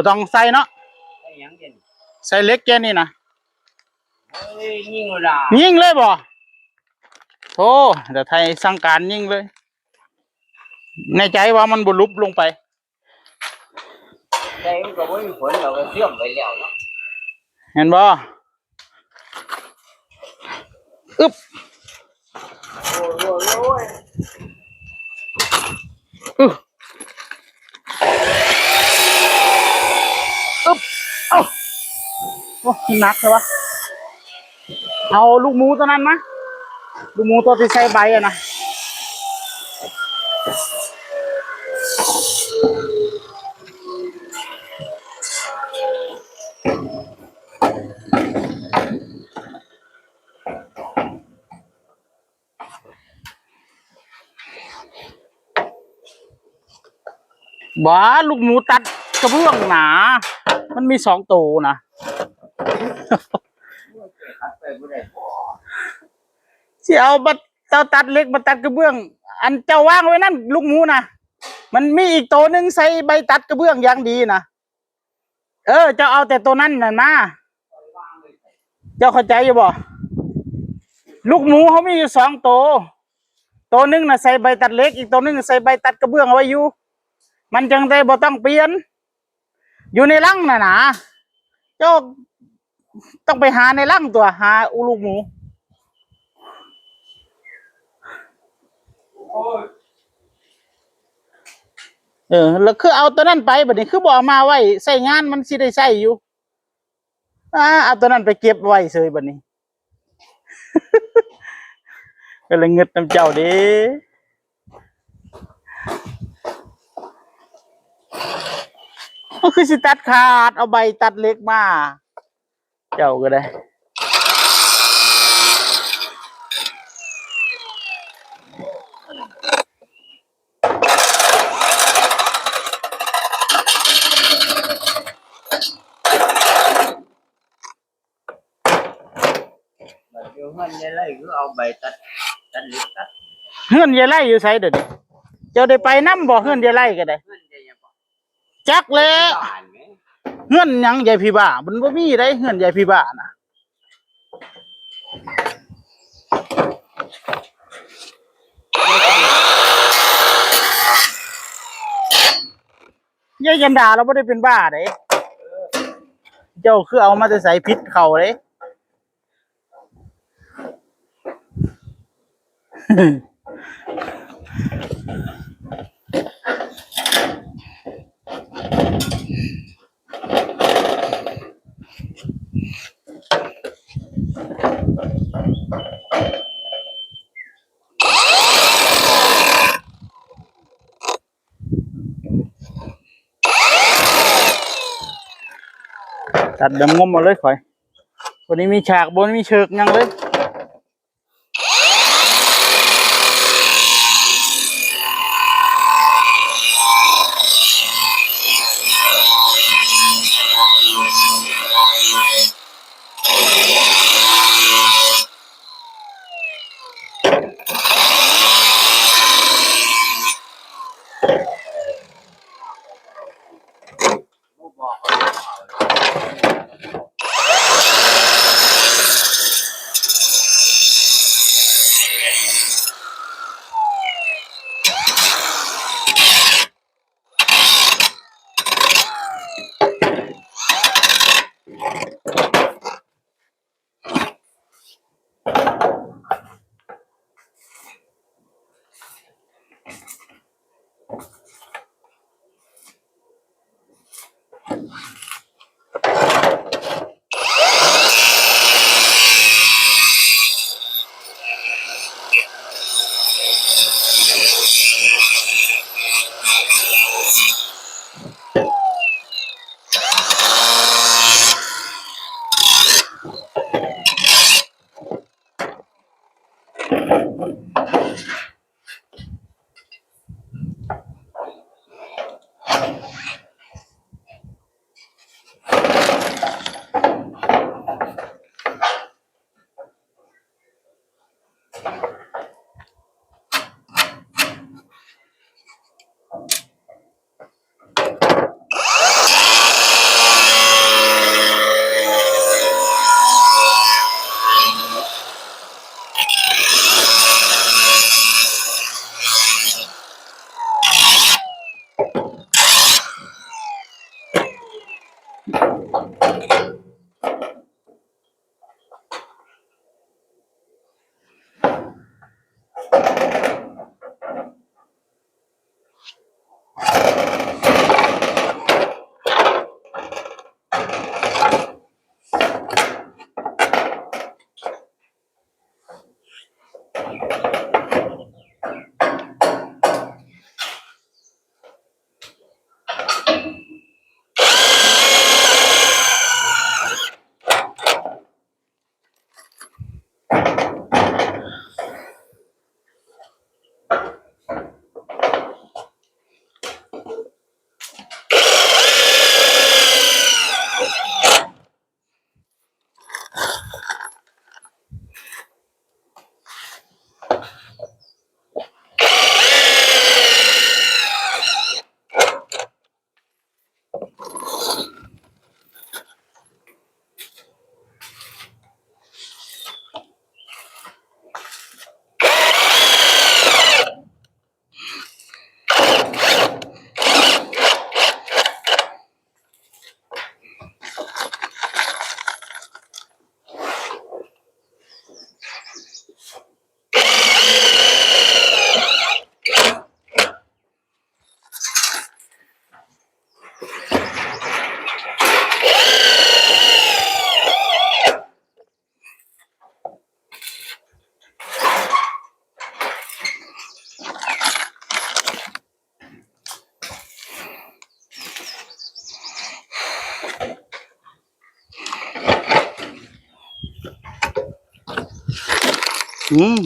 บ่ต้องใส่เนาะใส่เล็กแค่นี้นะยิงเลยบ่โอ้เดี๋ยวไทยสั่งการยิงเลยในใจว่ามันบ่ลุบลงไปใจมันก็บ่มีผลเราก็เสื่อมไปแล้วเนาะเห็นบ่อึ๊บอึ๊บเอาโอ้หนักเลยวะเอาลูกหมูตัวนั้นมะลูกหมูตัวที่ใส่ใบอะนะบ้าลูกหมูตัดกระเบื้องหนามันมี2 ตัวนะที่เอาบัตเจ้าตัดเล็กมาตัดกระเบื้องอันเจ้าว่างไว้นั่นลูกหมูนะมันมีอีกตัวหนึ่งใส่ใบตัดกระเบื้องอย่างดีนะเจ้าเอาแต่ตัวนั้นน่ะมาเจ้าเข้าใจอยู่บ่ลูกหมูเขามีอยู่2 ตัวหนึ่งน่ะใส่ใบตัดเล็กอีกตัวหนึ่งใส่ใบตัดกระเบื้องเอาไว้อยู่มันจังได้บ่ต้องเปลี่ยนอยู่ในรังน่ะนะเจ้าต้องไปหาในรังตัวหาลูกหมูแล้วคือเอาตัวนั้นไปบัดนี้คือบ่เอามาไว้ใส่งานมันสิได้ใช้อยู่เอาตัวนั้นไปเก็บไว้เฉยบัดนี้ ก็เลยเงิดน้ำเจ้าเด้ก็คือสิตัดขาดเอาใบตัดเล็กมาเจ้าก็ได้เฮือนยายไล่คือเอาใบตัดเล็กตัดเฮือนยายไล่อยู่ไสเด้อเจ้าได้ไปนำบ่เฮือนยายไล่ก็ได้จักแล้วเฮือนหยังยายพี่บ้ามันบ่มีได้เฮือนยายพี่บ้าน่ะยายยันดาเราบ่ได้เป็นบ้าเด้เจ้าคือเอามาแต่ใส่พิษเข้าเด้ตัดดำงมมาเลยข่อยวันนี้มีฉากบนมีเชิกยังเลย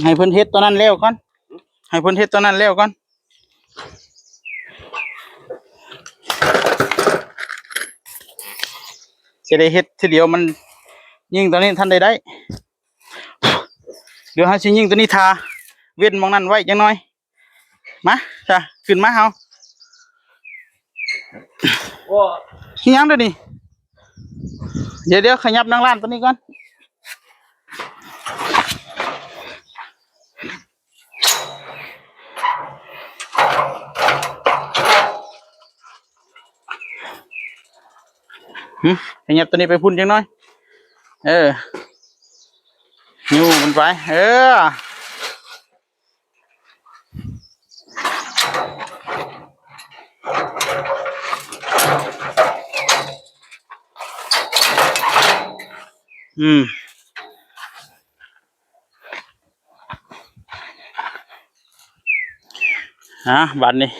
ให้เพิ่นเฮ็ดตัวนั้นแล้วก่อนให้เพิ่นเฮ็ดตัวนั้นแล้วก่อนจะได้เฮ็ดทีเดียวมันยิงตัวนี้ทันได้เดี๋ยวเฮาสิยิงตัวนี้ทาเว้นหมองนั้นไว้จังหน่อยมาจ้ะขึ้นมาเฮา โอ้ ขี้ยังเดี๋ยวนี้เดี๋ยวขยับนางล้านตัวนี้ก่อนขยับตัวนี้ไปพุ่นจังหน่อยนิ้วมันไปบัดนี้